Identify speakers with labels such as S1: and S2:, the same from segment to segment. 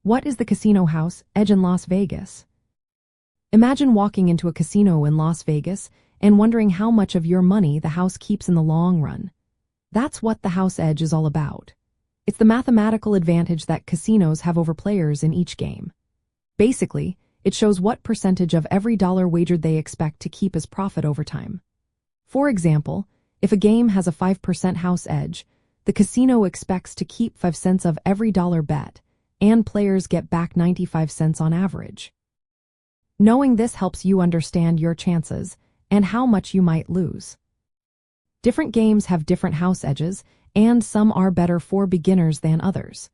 S1: What is the casino house edge in Las Vegas? Imagine walking into a casino in Las Vegas and wondering how much of your money the house keeps in the long run. That's what the house edge is all about. It's the mathematical advantage that casinos have over players in each game. Basically, it shows what percentage of every dollar wagered they expect to keep as profit over time. For example, if a game has a 5% house edge, the casino expects to keep 5 cents of every dollar bet, and players get back 95 cents on average. Knowing this helps you understand your chances and how much you might lose. Different games have different house edges, and some are better for beginners than others.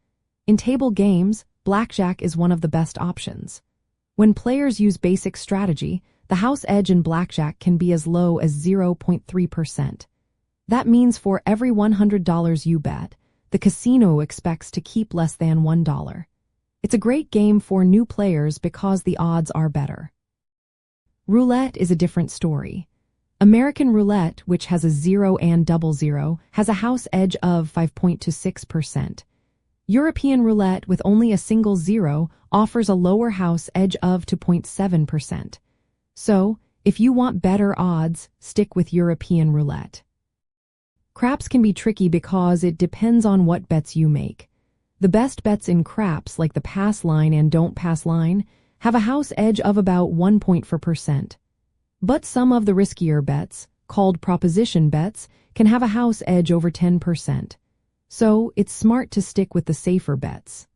S1: In table games, Blackjack is one of the best options. When players use basic strategy, the house edge in Blackjack can be as low as 0.3%. That means for every $100 you bet, the casino expects to keep less than $1. It's a great game for new players because the odds are better. Roulette is a different story. American roulette, which has a 0 and double 0, has a house edge of 5.26%. European roulette with only a single 0 offers a lower house edge of 2.7%. So, if you want better odds, stick with European roulette. Craps can be tricky because it depends on what bets you make. The best bets in craps, like the pass line and don't pass line, have a house edge of about 1.4%. But some of the riskier bets, called proposition bets, can have a house edge over 10%. So it's smart to stick with the safer bets.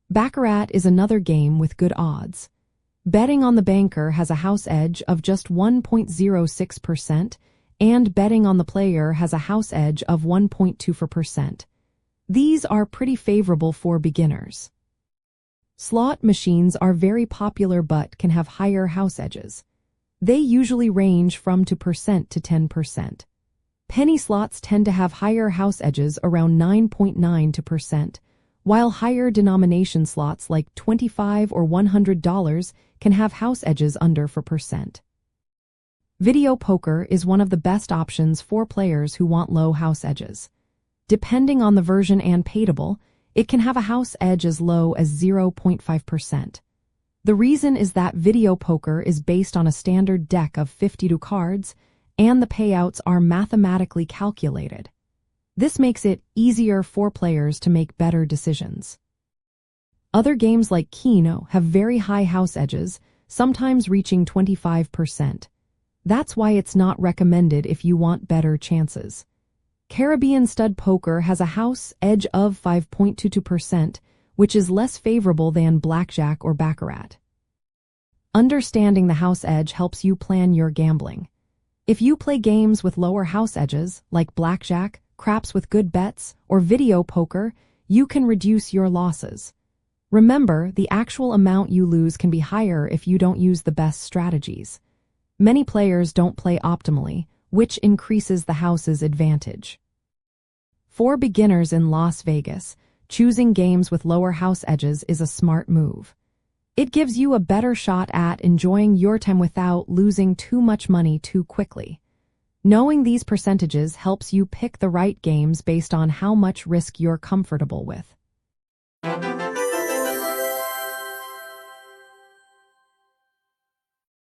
S1: Baccarat is another game with good odds. Betting on the banker has a house edge of just 1.06%, and betting on the player has a house edge of 1.24%. These are pretty favorable for beginners. Slot machines are very popular but can have higher house edges. They usually range from 2% to 10%. Penny slots tend to have higher house edges around 9.92%, while higher denomination slots like $25 or $100 can have house edges under 4%. Video poker is one of the best options for players who want low house edges. Depending on the version and payable, it can have a house edge as low as 0.5%. The reason is that video poker is based on a standard deck of 52 cards, and the payouts are mathematically calculated. This makes it easier for players to make better decisions. Other games like Keno have very high house edges, sometimes reaching 25%. That's why it's not recommended if you want better chances. Caribbean stud poker has a house edge of 5.22%, which is less favorable than Blackjack or Baccarat. Understanding the house edge helps you plan your gambling. If you play games with lower house edges, like Blackjack, craps with good bets, or video poker, you can reduce your losses. Remember, the actual amount you lose can be higher if you don't use the best strategies. Many players don't play optimally, which increases the house's advantage. For beginners in Las Vegas, choosing games with lower house edges is a smart move. It gives you a better shot at enjoying your time without losing too much money too quickly. Knowing these percentages helps you pick the right games based on how much risk you're comfortable with.